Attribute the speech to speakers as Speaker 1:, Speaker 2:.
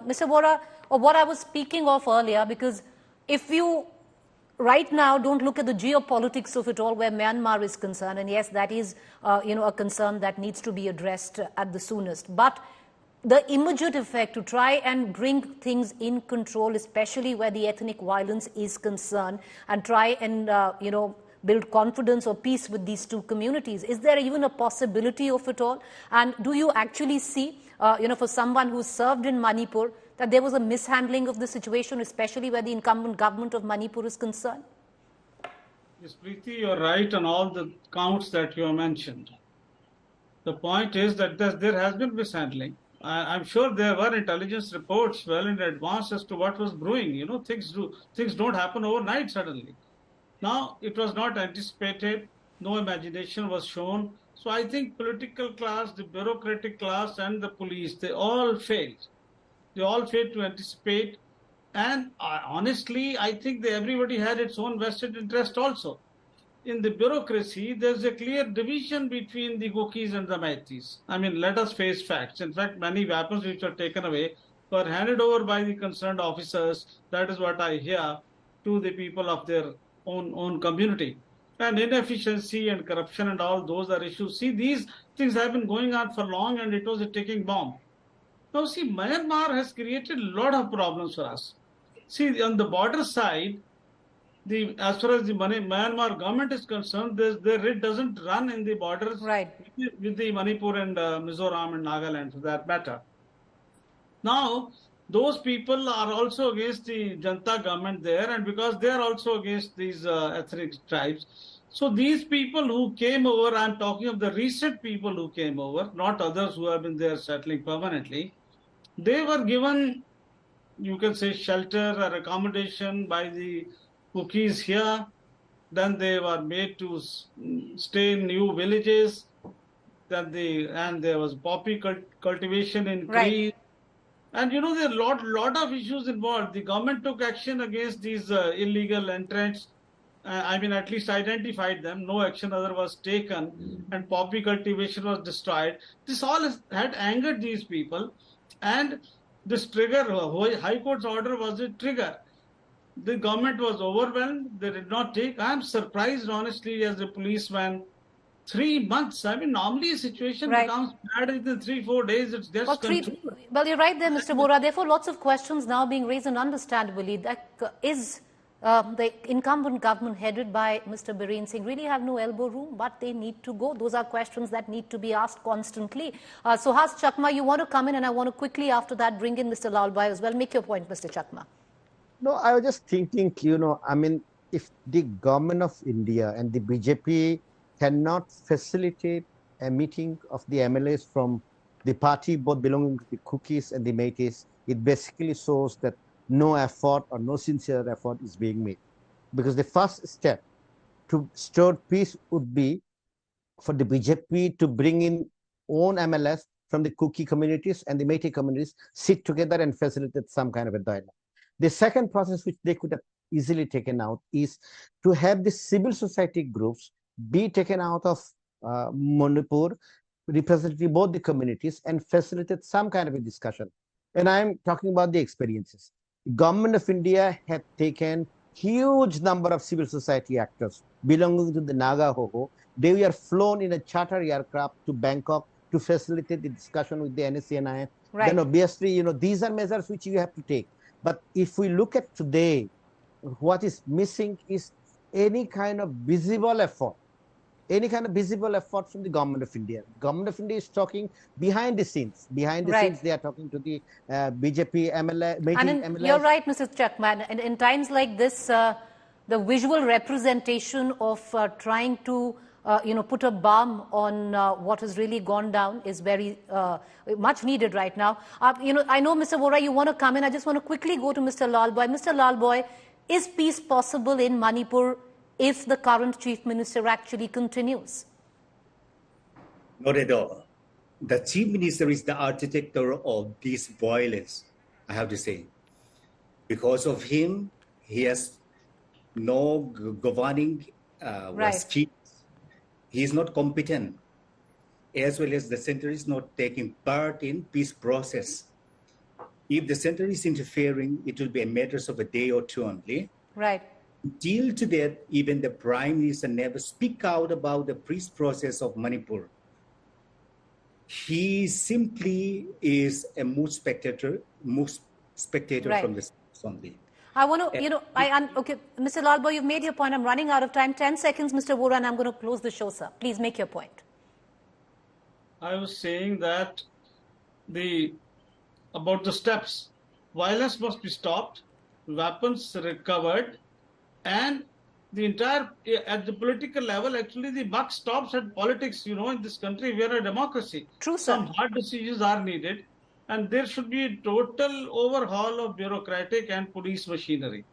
Speaker 1: Mr. Vora, or what I was speaking of earlier, because if you right now don't look at the geopolitics of it all where Myanmar is concerned, and yes, that is, a concern that needs to be addressed at the soonest. But the immediate effect to try and bring things in control, especially where the ethnic violence is concerned, and try and, build confidence or peace with these two communities. Is there even a possibility of it all? And do you actually see, for someone who served in Manipur, that there was a mishandling of the situation, especially where the incumbent government of Manipur is concerned?
Speaker 2: Yes, Preeti, you're right on all the counts that you have mentioned. The point is that there has been mishandling. I'm sure there were intelligence reports well in advance as to what was brewing. Things don't happen overnight suddenly. Now, it was not anticipated. No imagination was shown. So I think political class, the bureaucratic class, and the police, they all failed. They all failed to anticipate. And honestly, I think everybody had its own vested interest also. In the bureaucracy, there's a clear division between the Gokis and the Maitis. I mean, let us face facts. In fact, many weapons which were taken away were handed over by the concerned officers. That is what I hear, to the people of their own community. And inefficiency and corruption and all those are issues. See, these things have been going on for long, and it was a ticking bomb. Now, see, Myanmar has created a lot of problems for us. See, on the border side, as far as the Myanmar government is concerned, it doesn't run in the borders with the Manipur and Mizoram and Nagaland, for that matter. Now, those people are also against the Janta government there, and because they are also against these ethnic tribes. So these people who came over, I'm talking of the recent people who came over, not others who have been there settling permanently, they were given, you can say, shelter or accommodation by the Cookies here. Then they were made to stay in new villages. And there was poppy cultivation increased.
Speaker 1: Right.
Speaker 2: And there are a lot of issues involved. The government took action against these illegal entrants. At least identified them. No action other was taken, and poppy cultivation was destroyed. This all had angered these people, and this trigger, High Court's order was a trigger. The government was overwhelmed. They did not take. I am surprised, honestly, as a policeman. 3 months. Normally a situation becomes bad within 3-4 days. It's just
Speaker 1: well, you're right there, Mr. Vora. Therefore, lots of questions now being raised, and understandably, that is the incumbent government headed by Mr. Biren Singh really have no elbow room, but they need to go. Those are questions that need to be asked constantly. Suhas, Chakma, you want to come in, and I want to quickly after that bring in Mr. Lalbhai as well. Make your point, Mr. Chakma.
Speaker 3: No, I was just thinking, if the government of India and the BJP cannot facilitate a meeting of the MLAs from the party, both belonging to the Cookies and the Métis, it basically shows that no effort or no sincere effort is being made. Because the first step to restore peace would be for the BJP to bring in own MLAs from the Cookie communities and the Métis communities, sit together and facilitate some kind of a dialogue. The second process which they could have easily taken out is to have the civil society groups be taken out of Manipur, representing both the communities, and facilitate some kind of a discussion. And I'm talking about the experiences. The government of India had taken huge number of civil society actors belonging to the Naga Hoho. They were flown in a charter aircraft to Bangkok to facilitate the discussion with the NSCNI.
Speaker 1: Right.
Speaker 3: Then obviously, these are measures which you have to take. But if we look at today, what is missing is any kind of visible effort from the government of India. Government of India is talking behind the scenes. Behind the scenes, they are talking to the BJP MLA. MLA.
Speaker 1: You're right, Mrs. Chakma. And in times like this, the visual representation of trying to put a balm on what has really gone down is very much needed right now. I know, Mr. Vora, you want to come in. I just want to quickly go to Mr. Lalbhai. Mr. Lalbhai, is peace possible in Manipur if the current Chief Minister actually continues?
Speaker 4: Not at all. The Chief Minister is the architect of this violence, I have to say. Because of him, he has no governing skills. He is not competent, as well as the center is not taking part in peace process. If the center is interfering, it will be a matter of a day or two only.
Speaker 1: Right.
Speaker 4: Till to that, even the Prime Minister never speak out about the peace process of Manipur. He simply is a mood spectator
Speaker 1: Right.
Speaker 4: from the only.
Speaker 1: I want to, okay, Mr. Lalbo, you've made your point. I'm running out of time. 10 seconds, Mr. Vora, and I'm going to close the show, sir. Please make your point.
Speaker 2: I was saying that about the steps. Violence must be stopped, weapons recovered, and the entire, at the political level, actually the buck stops at politics. In this country, we are a democracy.
Speaker 1: True, sir.
Speaker 2: Some hard decisions are needed, and there should be a total overhaul of bureaucratic and police machinery.